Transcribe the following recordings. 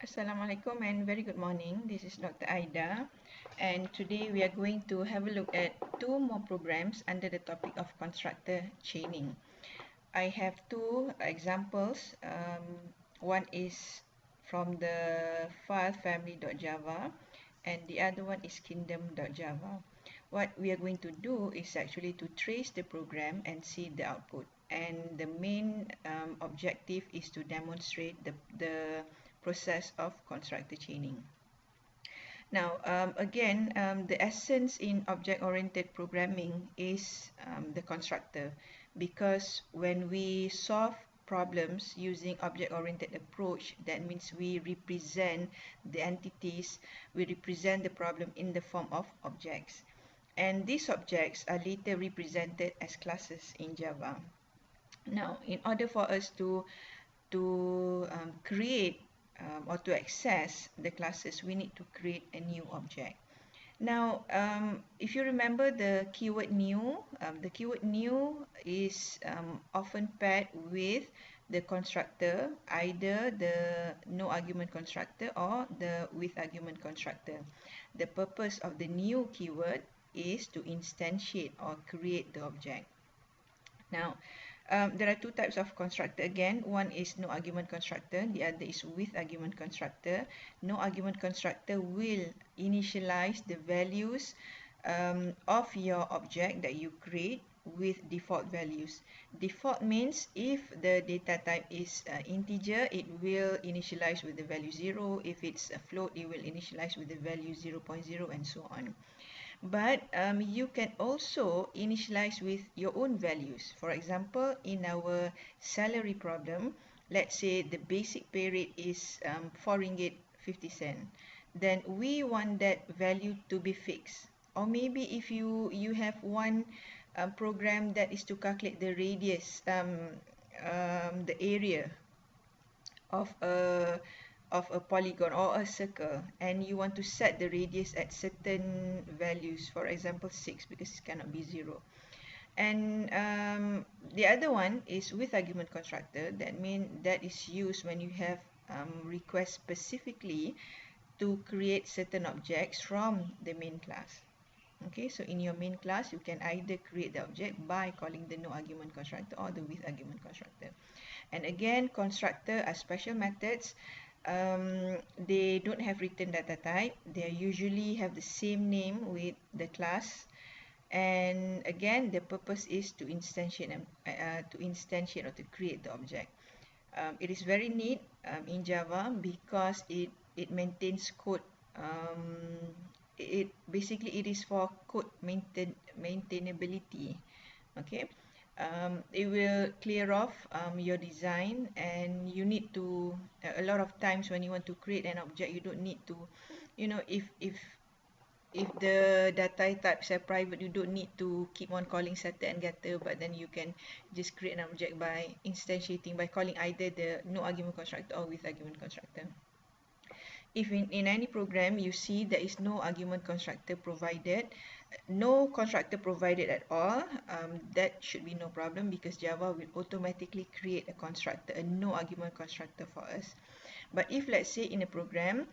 Assalamualaikum and very good morning. This is Dr. Aida, and today we are going to have a look at two more programs under the topic of constructor chaining. I have two examples. One is from the file family.java and the other one is kingdom.java. What we are going to do is actually to trace the program and see the output. And the main objective is to demonstrate the process of constructor chaining. Now, again, the essence in object-oriented programming is the constructor, because when we solve problems using object-oriented approach, that means we represent the entities, we represent the problem in the form of objects. And these objects are later represented as classes in Java. Now, in order for us to create or to access the classes, we need to create a new object. Now, if you remember the keyword new is often paired with the constructor, either the no argument constructor or the with argument constructor. The purpose of the new keyword is to instantiate or create the object. Now, there are two types of constructor. Again, one is no argument constructor, the other is with argument constructor. No argument constructor will initialize the values of your object that you create with default values. Default means if the data type is integer, it will initialize with the value 0. If it's a float, it will initialize with the value 0.0 and so on. But you can also initialize with your own values. For example, in our salary problem, let's say the basic pay rate is 4 ringgit 50 cent. Then we want that value to be fixed. Or maybe if you have one program that is to calculate the radius, the area of a polygon or a circle, and you want to set the radius at certain values, for example 6, because it cannot be 0. And the other one is with argument constructor. That means that is used when you have requests specifically to create certain objects from the main class. Okay, so in your main class, you can either create the object by calling the no argument constructor or the with argument constructor. And again, constructor are special methods. They don't have written data type. They usually have the same name with the class. And again, the purpose is to instantiate or to create the object. It is very neat in Java because it maintains code. Basically it is for code maintainability. Okay. It will clear off your design, and you need to a lot of times when you want to create an object, you don't need to, if the data types are private, you don't need to keep on calling setter and getter, but then you can just create an object by instantiating by calling either the no argument constructor or with argument constructor. If in any program you see there is no argument constructor provided, no constructor provided at all, that should be no problem, because Java will automatically create a constructor, a no argument constructor for us. But if let's say in a program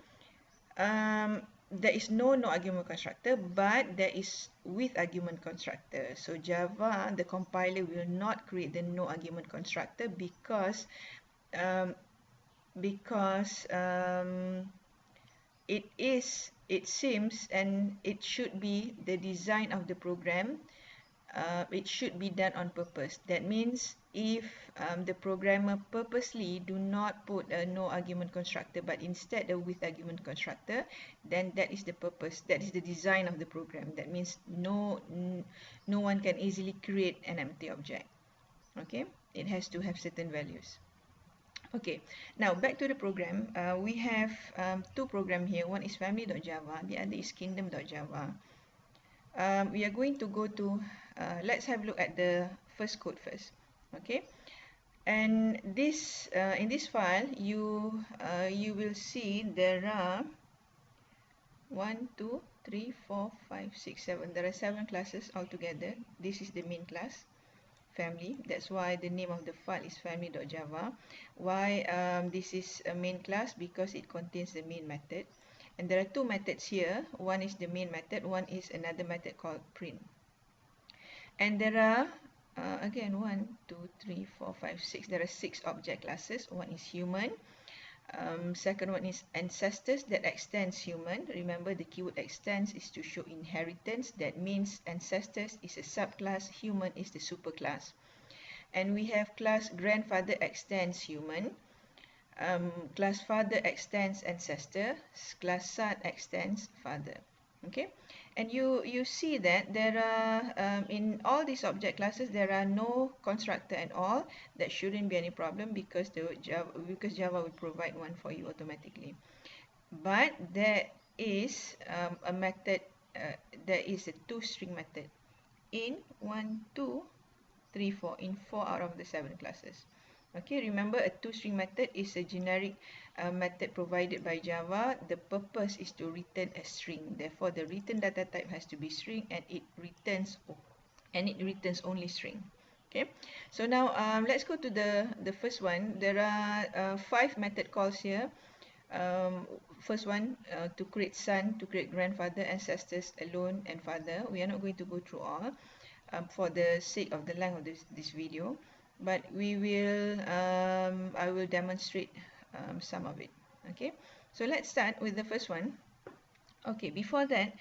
there is no argument constructor, but there is with argument constructor, so Java, the compiler, will not create the no argument constructor because it seems, and it should be the design of the program, it should be done on purpose. That means if the programmer purposely do not put a no argument constructor but instead a with argument constructor, then that is the purpose, that is the design of the program. That means no one can easily create an empty object. Okay, it has to have certain values. Okay, now back to the program. We have two programs here. One is family.java, the other is kingdom.java. We are going to go to, let's have a look at the first code first. Okay, and this in this file, you will see there are 1, 2, 3, 4, 5, 6, 7. There are 7 classes altogether. This is the main class. family. That's why the name of the file is family.java. Why this is a main class? Because it contains the main method. And there are two methods here. One is the main method, one is another method called print. And there are again 1, 2, 3, 4, 5, 6. There are 6 object classes. One is human. Second one is ancestors, that extends human. Remember, the keyword extends is to show inheritance. That means ancestors is a subclass, human is the superclass. And we have class grandfather extends human, class father extends ancestor, class son extends father. Okay, and you see that there are in all these object classes there are no constructor at all. That shouldn't be any problem because Java will provide one for you automatically. But there is a method, there is a toString method in 1, 2, 3, 4, in 4 out of the 7 classes. Okay, remember a toString method is a generic method provided by Java. The purpose is to return a string. Therefore, the return data type has to be string, and it returns only string. Okay, so now let's go to the first one. There are 5 method calls here. First one, to create son, to create grandfather, ancestors, alone, and father. We are not going to go through all for the sake of the length of this video, but we will I will demonstrate some of it. Okay, so let's start with the first one. Okay, before that,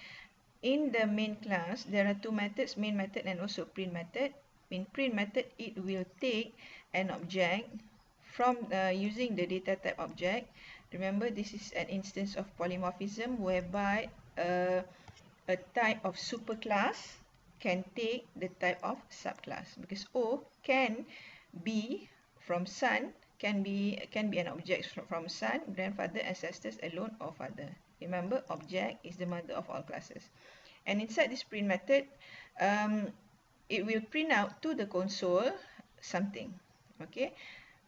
in the main class there are 2 methods, main method and also print method. In print method, it will take an object from using the data type object. Remember, this is an instance of polymorphism whereby a type of superclass can take the type of subclass, because O can be from son, can be an object from son, grandfather, ancestors, alone, or father. Remember, object is the mother of all classes. And inside this print method, it will print out to the console something. Okay,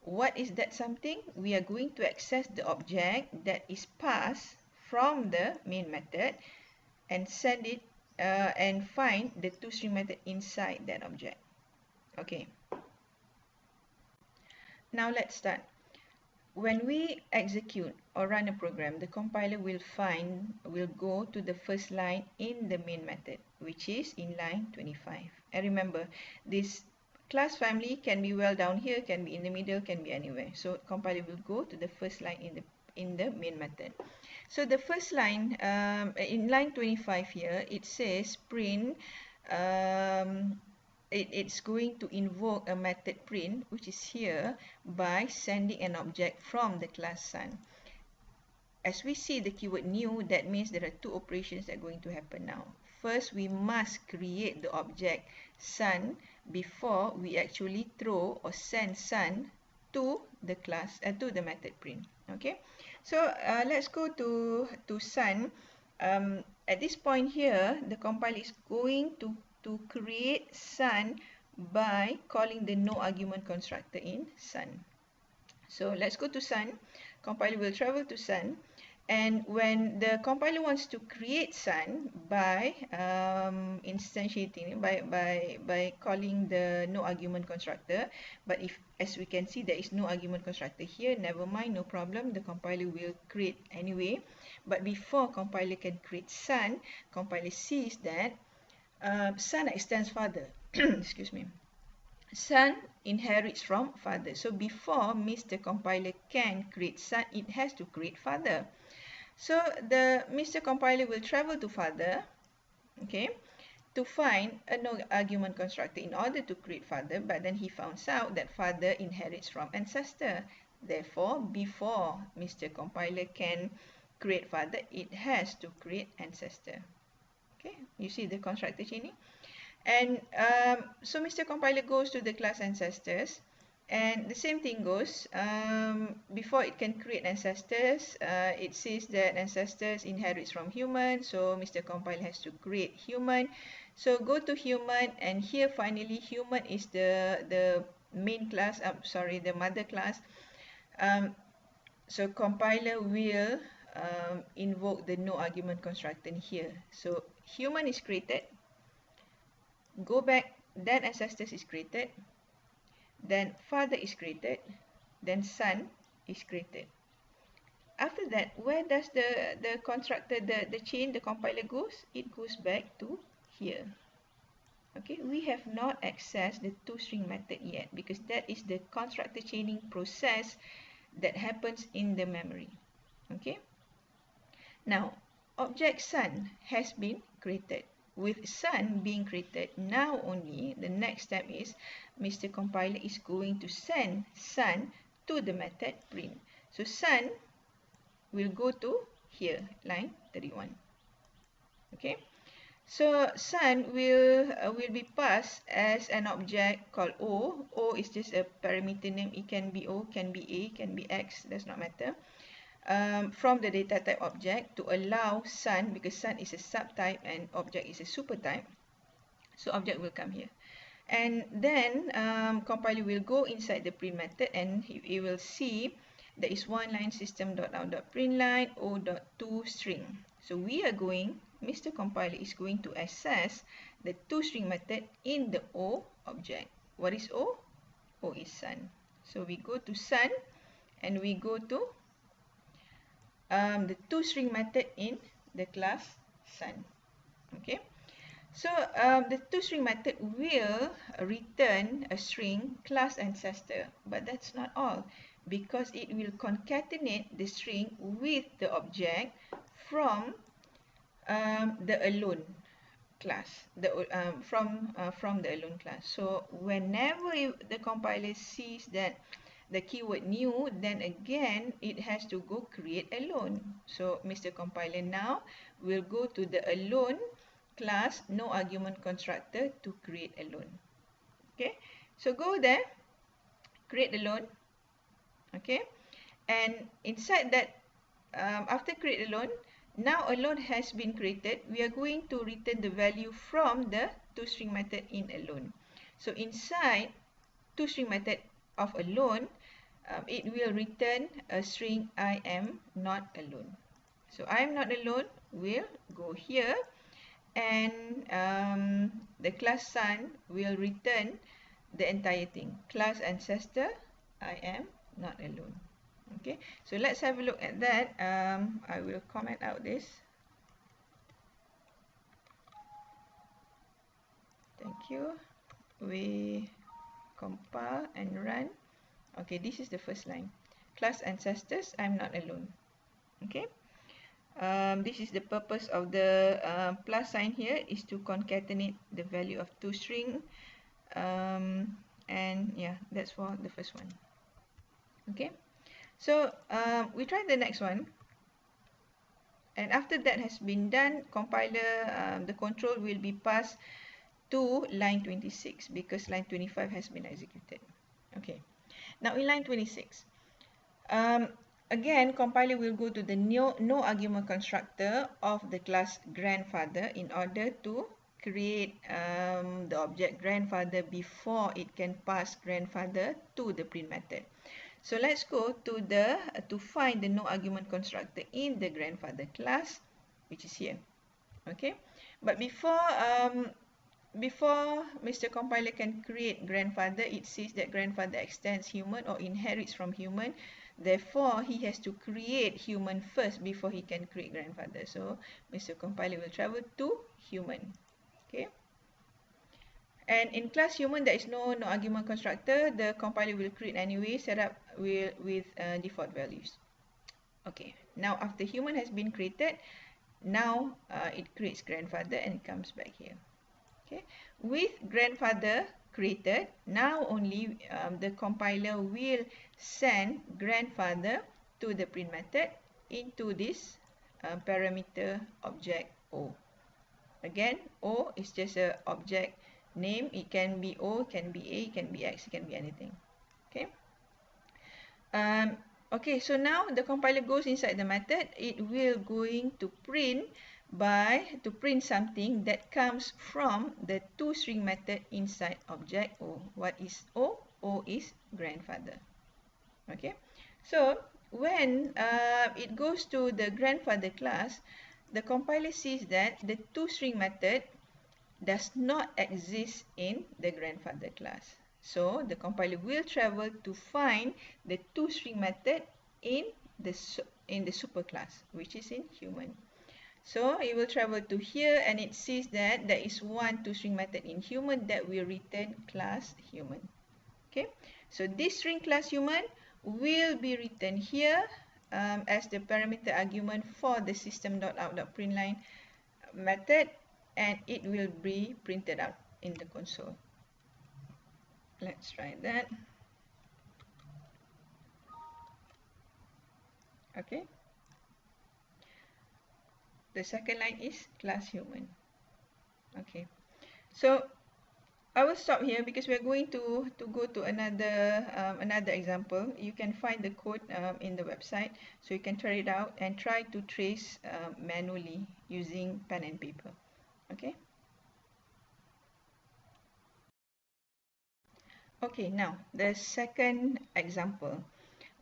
what is that something? We are going to access the object that is passed from the main method and send it and find the toString method inside that object. Okay, now let's start. When we execute or run a program, the compiler will go to the first line in the main method, which is in line 25. And remember, this class family can be well down here, can be in the middle, can be anywhere. So compiler will go to the first line in the main method. So the first line, in line 25 here, it says print. It's going to invoke a method print, which is here, by sending an object from the class son. As we see the keyword new, that means there are 2 operations that are going to happen now. First, we must create the object son before we actually throw or send son to the class, to the method print. Okay, so let's go to son. At this point here, the compiler is going to create son by calling the no argument constructor in son. So let's go to son. Compiler will travel to son, and when the compiler wants to create son by instantiating by calling the no argument constructor, but if, as we can see, there is no argument constructor here, never mind, no problem, the compiler will create anyway. But before compiler can create son, compiler sees that son extends father. Excuse me. Son inherits from father. So before Mr. Compiler can create son, it has to create father. So the Mr. Compiler will travel to father, okay, to find a no argument constructor in order to create father, but then he finds out that father inherits from ancestor. Therefore, before Mr. Compiler can create father, it has to create ancestor. Okay, you see the constructor chaining? And so Mr. Compiler goes to the class ancestors, and the same thing goes. Before it can create ancestors, it says that ancestors inherits from human, so Mr. Compiler has to create human. So go to human, and here finally human is the main class, the mother class. So compiler will invoke the no argument constructor here. So human is created. Go back, then ancestors is created. then father is created, then son is created. After that, where does the constructor, the chain, the compiler goes? It goes back to here. Okay, we have not accessed the toString method yet because that is the constructor chaining process that happens in the memory. Okay, now object son has been created. With son being created, now only the next step is Mr. Compiler is going to send son to the method print. So son will go to here, line 31. Okay, so son will be passed as an object called O. O is just a parameter name. It can be O, can be A, can be X, does not matter. From the data type object to allow son, because son is a subtype and object is a super type. So object will come here. And then compiler will go inside the print method and he will see there is one line system.out.println o.toString. So we are going, Mr. Compiler is going to access the toString method in the O object. What is O? O is son. So we go to son and we go to the toString method in the class son. Okay. So the toString method will return a string class ancestor, but that's not all, because it will concatenate the string with the object from the alone class, from the alone class. So whenever the compiler sees that the keyword new, then again it has to go create alone. So Mr. Compiler now will go to the alone class no argument constructor to create alone. Okay, so go there, create alone. Okay, and inside that, after create alone, now alone has been created. We are going to return the value from the toString method in alone. So inside toString method of alone, it will return a string I am not alone. So I am not alone will go here, and the class son will return the entire thing. Class ancestor, I am not alone. Okay, so let's have a look at that. I will comment out this. Thank you. We compile and run. Okay, this is the first line. Class ancestors, I'm not alone. Okay. This is the purpose of the plus sign here, is to concatenate the value of toString. And yeah, that's for the first one. Okay, so we try the next one. And after that has been done, compiler, the control will be passed to line 26 because line 25 has been executed. Okay, now in line 26, again, compiler will go to the no argument constructor of the class grandfather in order to create the object grandfather before it can pass grandfather to the print method. So let's go to find the no argument constructor in the grandfather class, which is here. Okay, but before Mr. Compiler can create grandfather, it says that grandfather extends human or inherits from human. Therefore, he has to create human first before he can create grandfather. So Mr. Compiler will travel to human. Okay. And in class human, there is no argument constructor. The compiler will create anyway, set up with default values. Okay. Now after human has been created, now it creates grandfather and it comes back here. Okay. With grandfather created, now only the compiler will send grandfather to the print method into this parameter object O. Again, O is just an object name. It can be O, can be A, can be X, it can be anything. Okay. Okay, so now the compiler goes inside the method. It will going to print something that comes from the toString method inside object O. What is O? O is grandfather. Okay, so when it goes to the grandfather class, the compiler sees that the toString method does not exist in the grandfather class. So the compiler will travel to find the toString method in the superclass, which is in human. So it will travel to here and it sees that there is one toString method in human that will return class human. Okay, so this string class human will be written here as the parameter argument for the system.out.println method, and it will be printed out in the console. Let's try that. Okay, the second line is class human. Okay, so I will stop here because we're going to go to another example. You can find the code in the website, so you can try it out and try to trace manually using pen and paper. Okay. Okay, now the second example.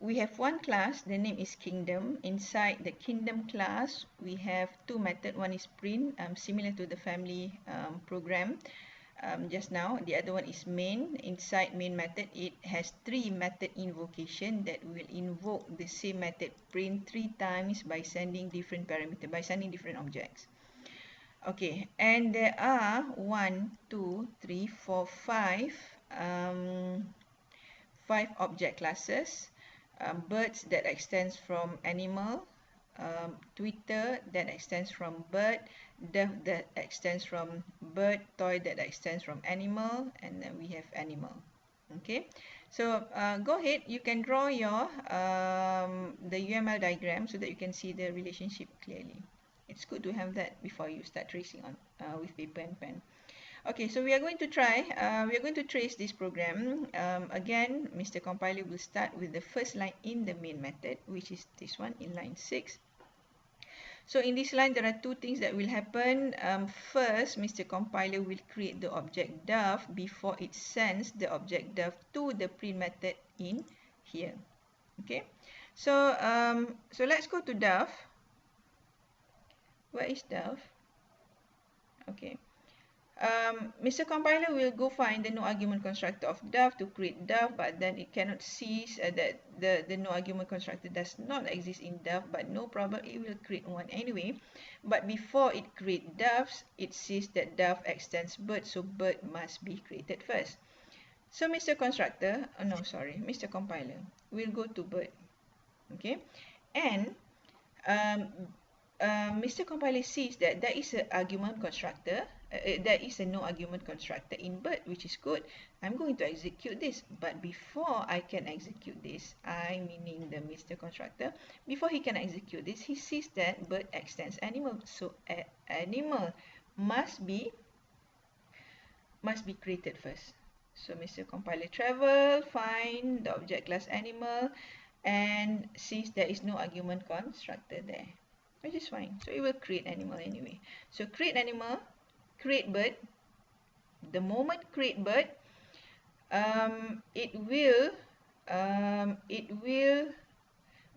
We have one class, the name is kingdom. Inside the kingdom class, we have two methods. One is print, similar to the family program just now. The other one is main. Inside main method, it has three method invocation that will invoke the same method print 3 times by sending different parameter, by sending different objects. Okay, and there are 1, 2, 3, 4, 5 5 object classes. Birds that extends from animal, Twitter that extends from bird, dove that extends from bird, toy that extends from animal, and then we have animal. Okay, so go ahead, you can draw your the UML diagram so that you can see the relationship clearly. It's good to have that before you start tracing on with paper and pen. Okay, so we are going to trace this program. Again, Mr. Compiler will start with the first line in the main method, which is this one in line 6. So in this line, there are two things that will happen. First, Mr. Compiler will create the object dove before it sends the object dove to the print method in here. Okay, so let's go to dove. Where is dove? Okay. Mr. Compiler will go find the no argument constructor of dove to create dove, but then it cannot see that the no argument constructor does not exist in dove, but no problem, it will create one anyway. But before it creates doves, it sees that dove extends bird, so bird must be created first. So Mr. Mr. Compiler will go to bird. Okay, and Mr. Compiler sees that there is an argument constructor, there is a no argument constructor in bird, which is good. I'm going to execute this, but before I can execute this, I meaning the Mr. Constructor, before he can execute this, he sees that bird extends animal, so animal must be created first. So Mr. Compiler travel, find the object class animal, and sees there is no argument constructor there, which is fine. So it will create animal anyway. So create animal, create bird. The moment create bird, it will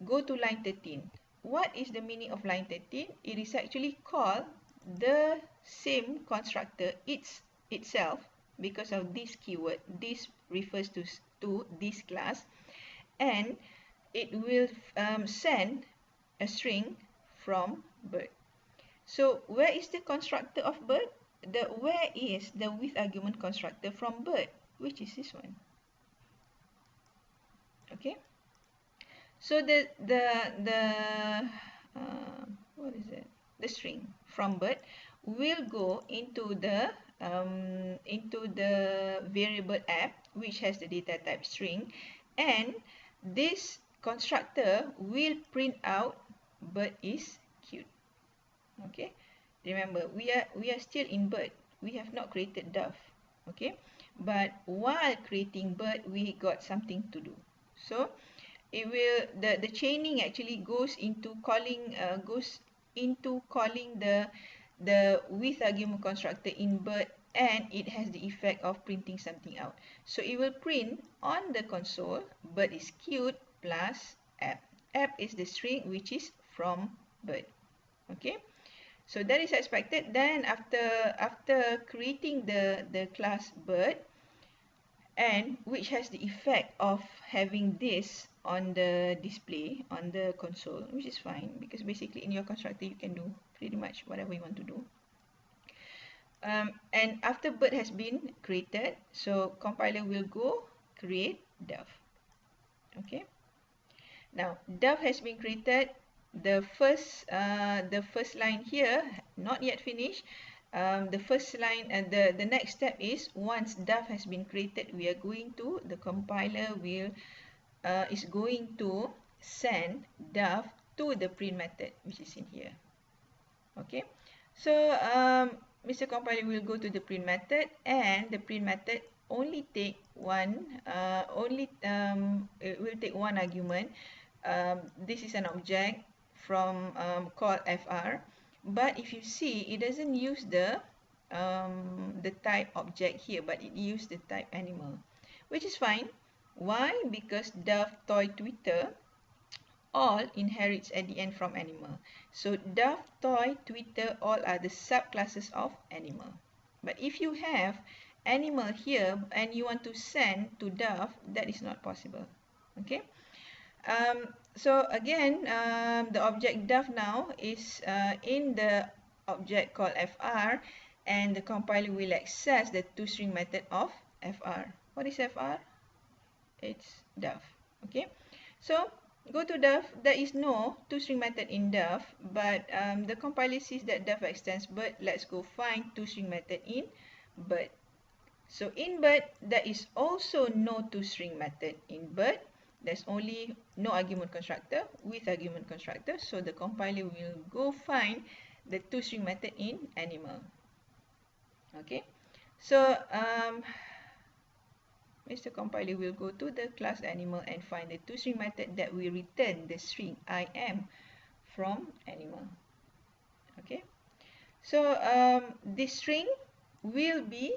go to line 13. What is the meaning of line 13? It is actually called the same constructor itself because of this keyword. This refers to this class, and it will send a string from bird. So where is the constructor of bird? Where is the with argument constructor from bird, which is this one. Okay, so what is it? The string from bird will go into the variable app, which has the data type string, and this constructor will print out bird is cute. Okay, remember we are still in bird, we have not created dove. Okay, but while creating bird, we got something to do. So it will the chaining actually goes into calling the with argument constructor in bird, and it has the effect of printing something out. So it will print on the console bird is cute plus app. App is the string which is from bird. Okay, so that is expected. Then after creating the class bird, and which has the effect of having this on the display on the console, which is fine because basically in your constructor you can do pretty much whatever you want to do. And after bird has been created, so compiler will go create dove. Okay, now dove has been created. The first line here not yet finished. The first line and the next step is, once dove has been created, we are going to, the compiler will is going to send dove to the print method, which is in here. Okay, so Mr. Compiler will go to the print method, and the print method only take one it will take one argument. This is an object from called fr, but if you see, it doesn't use the type object here, but it used the type animal, which is fine. Why? Because dove, toy, Twitter all inherits at the end from animal. So dove, toy, Twitter all are the subclasses of animal. But if you have animal here and you want to send to dove, that is not possible. Okay. So again, the object dove now is in the object called fr, and the compiler will access the toString method of fr. What is fr? It's dove. Okay, so go to dove. There is no toString method in dove, but the compiler sees that dove extends bird. Let's go find toString method in bird. So in bird, there is also no toString method in bird. There's only no argument constructor with argument constructor. So the compiler will go find the toString method in animal. Okay, so Mr. Compiler will go to the class animal and find the toString method that will return the string I am from animal. Okay, so this string will be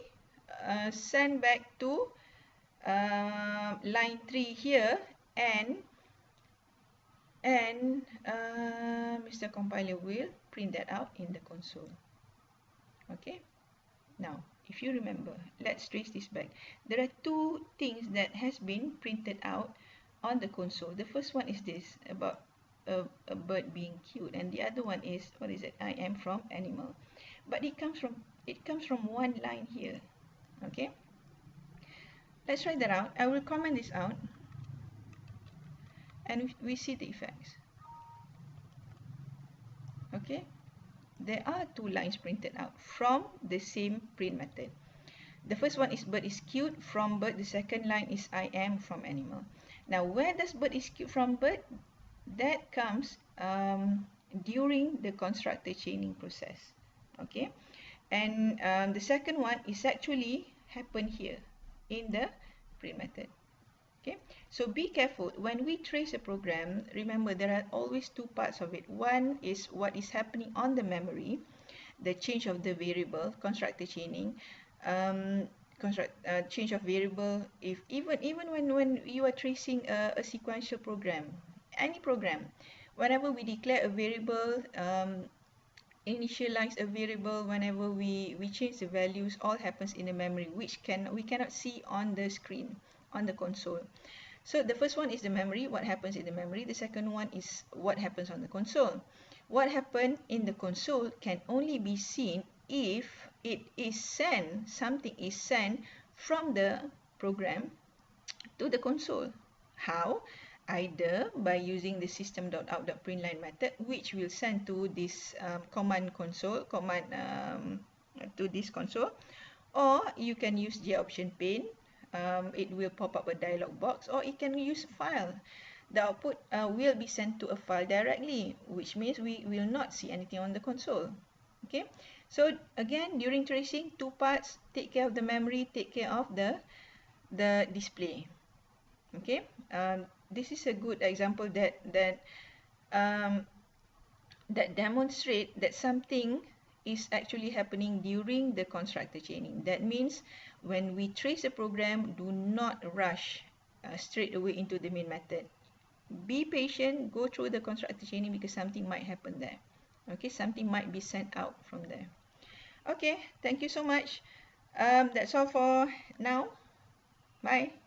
sent back to line 3 here, and Mr. Compiler will print that out in the console. Okay, now if you remember, let's trace this back. There are two things that has been printed out on the console. The first one is this, about a bird being cute, and the other one is, what is it? I am from animal. But it comes from one line here. Okay, let's try that out. I will comment this out, and we see the effects. Okay, there are two lines printed out from the same print method. The first one is bird is cute from bird. The second line is I am from animal. Now, where does bird is cute from bird? That comes during the constructor chaining process. Okay, and the second one is actually happen here in the print method. Okay, so be careful when we trace a program. Remember, there are always two parts of it. One is what is happening on the memory, the change of the variable, constructor chaining. Change of variable, if even when you are tracing a sequential program, any program, whenever we declare a variable, initialize a variable, whenever we change the values, all happens in the memory, which we cannot see on the screen, on the console. So the first one is the memory, what happens in the memory. The second one is what happens on the console. What happened in the console can only be seen if it is sent, something is sent from the program to the console. How? Either by using the system.out.println method, which will send to this command console, to this console, or you can use J option pane. It will pop up a dialog box, or it can use file. The output will be sent to a file directly, which means we will not see anything on the console. Okay, so again, during tracing, two parts: take care of the memory, take care of the display. Okay, this is a good example that demonstrate that something is actually happening during the constructor chaining. That means when we trace a program, do not rush straight away into the main method. Be patient, go through the constructor chaining, because something might happen there. Okay, something might be sent out from there. Okay, thank you so much. That's all for now. Bye.